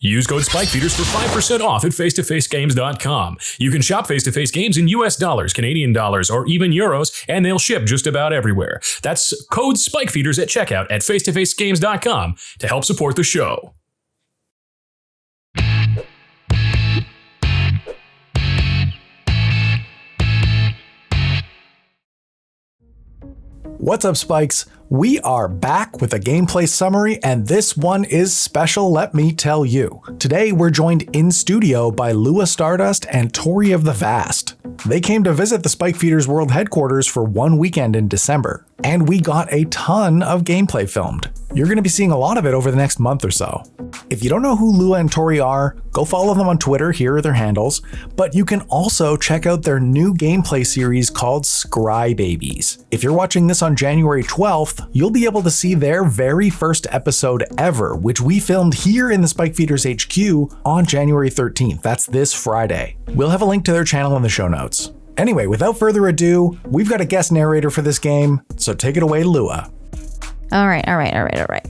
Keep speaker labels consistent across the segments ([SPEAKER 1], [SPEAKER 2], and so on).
[SPEAKER 1] Use code SPIKEFEEDERS for 5% off at face-to-facegames.com. You can shop face-to-face games in US dollars, Canadian dollars, or even euros, and they'll ship just about everywhere. That's code SPIKEFEEDERS at checkout at face-to-facegames.com to help support the show.
[SPEAKER 2] What's up, Spikes? We are back with a gameplay summary, and this one is special, let me tell you. Today, we're joined in studio by Lua Stardust and Tori of the Vast. They came to visit the Spike Feeders World headquarters for one weekend in December, and we got a ton of gameplay filmed. You're going to be seeing a lot of it over the next month or so. If you don't know who Lua and Tori are, go follow them on Twitter, here are their handles, but you can also check out their new gameplay series called Scry Babies. If you're watching this on January 12th, you'll be able to see their very first episode ever, which we filmed here in the Spike Feeders HQ on January 13th. That's this Friday. We'll have a link to their channel in the show notes. Anyway, without further ado, we've got a guest narrator for this game, so take it away, Lua.
[SPEAKER 3] All right.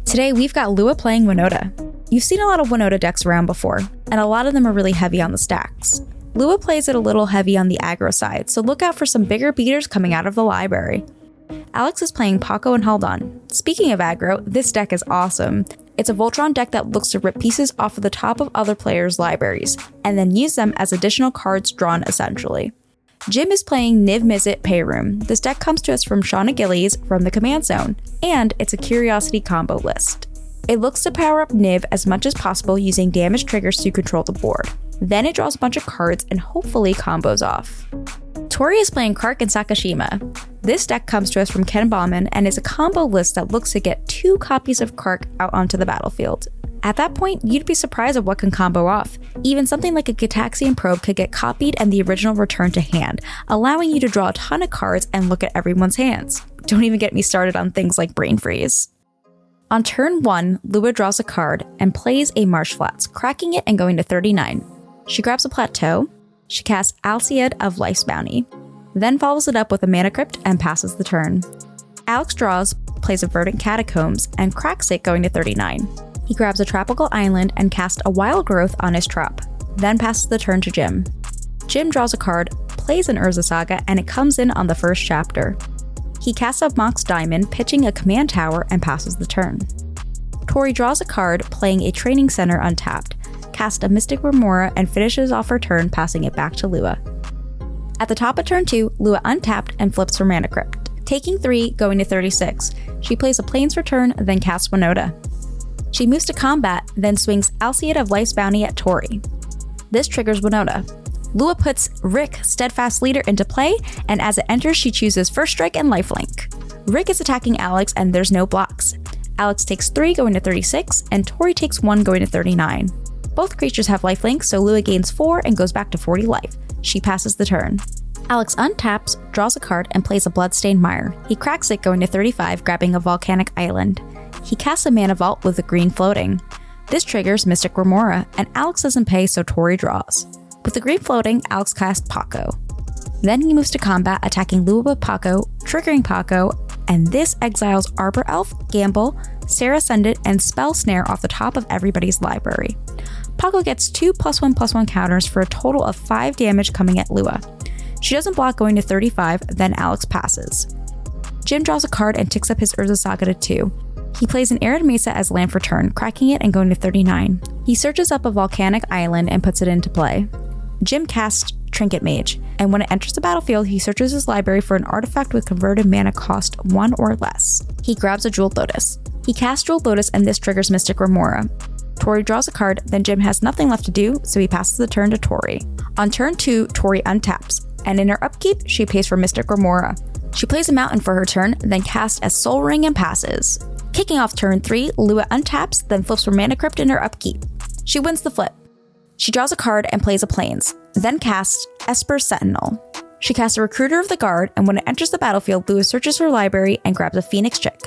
[SPEAKER 3] Today we've got Lua playing Winota. You've seen a lot of Winota decks around before, and a lot of them are really heavy on the stacks. Lua plays it a little heavy on the aggro side, so look out for some bigger beaters coming out of the library. Alex is playing Pako and Haldan. Speaking of aggro, this deck is awesome. It's a Voltron deck that looks to rip pieces off of the top of other players' libraries, and then use them as additional cards drawn essentially. Jim is playing Niv-Mizzet Payroom. This deck comes to us from Sean Achilles from the Command Zone, and it's a curiosity combo list. It looks to power up Niv as much as possible using damage triggers to control the board. Then it draws a bunch of cards and hopefully combos off. Tori is playing Krarkashima. This deck comes to us from Ken Bauman and is a combo list that looks to get 2 copies of Krark out onto the battlefield. At that point, you'd be surprised at what can combo off. Even something like a Gitaxian Probe could get copied and the original returned to hand, allowing you to draw a ton of cards and look at everyone's hands. Don't even get me started on things like Brain Freeze. On turn 1, Lua draws a card and plays a Marsh Flats, cracking it and going to 39. She grabs a Plateau. She casts Alciad of Life's Bounty, then follows it up with a Mana Crypt and passes the turn. Alex draws, plays a Verdant Catacombs, and cracks it going to 39. He grabs a Tropical Island and casts a Wild Growth on his Trop, then passes the turn to Jim. Jim draws a card, plays an Urza Saga, and it comes in on the first chapter. He casts a Mox Diamond, pitching a Command Tower, and passes the turn. Tori draws a card, playing a Training Center untapped, casts a Mystic Remora, and finishes off her turn, passing it back to Lua. At the top of turn 2, Lua untapped and flips her Mana Crypt. Taking 3, going to 36, she plays a Plains Return, then casts Winota. She moves to combat, then swings Alciad of Life's Bounty at Tori. This triggers Winota. Lua puts Rick, Steadfast Leader, into play, and as it enters, she chooses First Strike and Lifelink. Rick is attacking Alex, and there's no blocks. Alex takes 3, going to 36, and Tori takes 1, going to 39. Both creatures have lifelink, so Lua gains 4 and goes back to 40 life. She passes the turn. Alex untaps, draws a card, and plays a Bloodstained Mire. He cracks it, going to 35, grabbing a Volcanic Island. He casts a Mana Vault with a green floating. This triggers Mystic Remora, and Alex doesn't pay, so Tori draws. With the green floating, Alex casts Pako. Then he moves to combat, attacking Lua with Pako, triggering Pako, and this exiles Arbor Elf, Gamble, Sarah Ascendant, and Spell Snare off the top of everybody's library. Pako gets 2 +1/+1 counters for a total of 5 damage coming at Lua. She doesn't block, going to 35, then Alex passes. Jim draws a card and ticks up his Urza Saga to 2. He plays an Arid Mesa as land for turn, cracking it and going to 39. He searches up a Volcanic Island and puts it into play. Jim casts Trinket Mage, and when it enters the battlefield, he searches his library for an artifact with converted mana cost 1 or less. He grabs a Jeweled Lotus. He casts Jeweled Lotus, and this triggers Mystic Remora. Tori draws a card, then Jim has nothing left to do, so he passes the turn to Tori. On turn 2, Tori untaps, and in her upkeep, she pays for Mystic Remora. She plays a Mountain for her turn, then casts a Soul Ring and passes. Kicking off turn 3, Lua untaps, then flips her Mana Crypt in her upkeep. She wins the flip. She draws a card and plays a Plains, then casts Esper Sentinel. She casts a Recruiter of the Guard, and when it enters the battlefield, Lua searches her library and grabs a Phoenix Chick.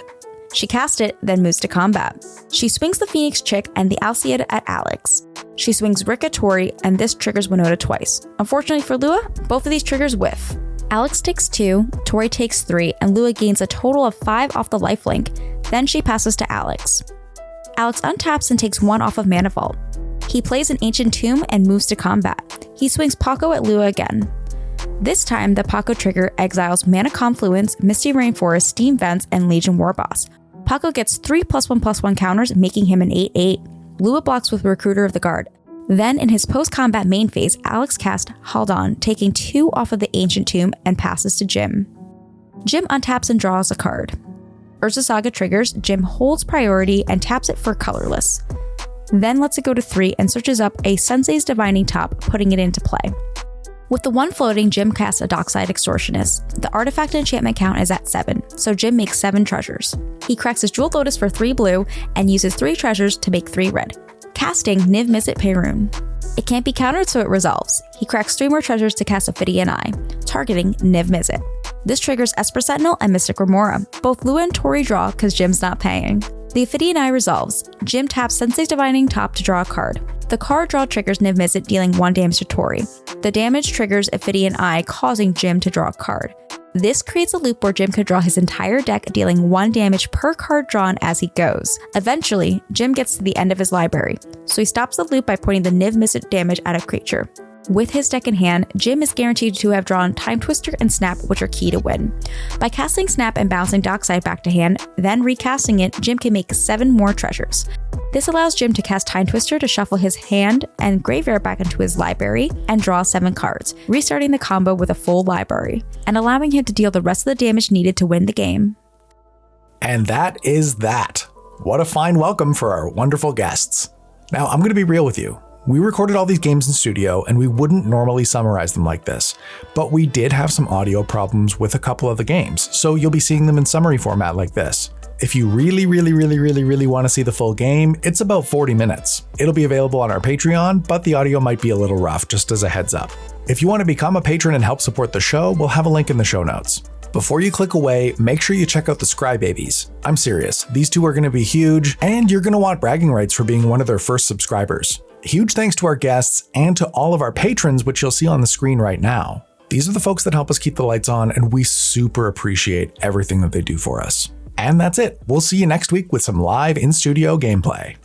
[SPEAKER 3] She casts it, then moves to combat. She swings the Phoenix Chick and the Alciad at Alex. She swings Rick at Tori, and this triggers Winota twice. Unfortunately for Lua, both of these triggers whiff. Alex takes 2, Tori takes 3, and Lua gains a total of 5 off the lifelink. Then she passes to Alex. Alex untaps and takes 1 off of Mana Vault. He plays an Ancient Tomb and moves to combat. He swings Pako at Lua again. This time, the Pako trigger exiles Mana Confluence, Misty Rainforest, Steam Vents, and Legion Warboss. Pako gets 3 +1/+1 counters, making him an 8/8. Lua blocks with Recruiter of the Guard. Then, in his post-combat main phase, Alex casts Haldan, taking 2 off of the Ancient Tomb and passes to Jim. Jim untaps and draws a card. Urza Saga triggers, Jim holds priority and taps it for colorless. Then lets it go to 3 and searches up a Sensei's Divining Top, putting it into play. With the 1 floating, Jim casts a Dockside Extortionist. The artifact enchantment count is at 7, so Jim makes 7 treasures. He cracks his Jewel Lotus for 3 blue and uses 3 treasures to make 3 red. Casting Niv-Mizzet Perun. It can't be countered, so it resolves. He cracks 3 more treasures to cast Ophidian Eye, targeting Niv-Mizzet. This triggers Esper Sentinel and Mystic Remora. Both Lua and Tori draw because Jim's not paying. The Ophidian Eye resolves. Jim taps Sensei's Divining Top to draw a card. The card draw triggers Niv-Mizzet, dealing 1 damage to Tori. The damage triggers Ophidian Eye, causing Jim to draw a card. This creates a loop where Jim could draw his entire deck, dealing 1 damage per card drawn as he goes. Eventually, Jim gets to the end of his library, so he stops the loop by pointing the Niv-Mizzet damage at a creature. With his deck in hand, Jim is guaranteed to have drawn Time Twister and Snap, which are key to win. By casting Snap and bouncing Dockside back to hand, then recasting it, Jim can make 7 more treasures. This allows Jim to cast Time Twister to shuffle his hand and graveyard back into his library and draw 7 cards, restarting the combo with a full library, and allowing him to deal the rest of the damage needed to win the game.
[SPEAKER 2] And that is that. What a fine welcome for our wonderful guests. Now, I'm going to be real with you. We recorded all these games in studio and we wouldn't normally summarize them like this, but we did have some audio problems with a couple of the games, so you'll be seeing them in summary format like this. If you really want to see the full game, it's about 40 minutes. It'll be available on our Patreon, but the audio might be a little rough, just as a heads up. If you want to become a patron and help support the show, we'll have a link in the show notes. Before you click away, make sure you check out the Scrybabies. I'm serious, these 2 are going to be huge, and you're going to want bragging rights for being one of their first subscribers. Huge thanks to our guests and to all of our patrons, which you'll see on the screen right now. These are the folks that help us keep the lights on, and we super appreciate everything that they do for us. And that's it. We'll see you next week with some live in-studio gameplay.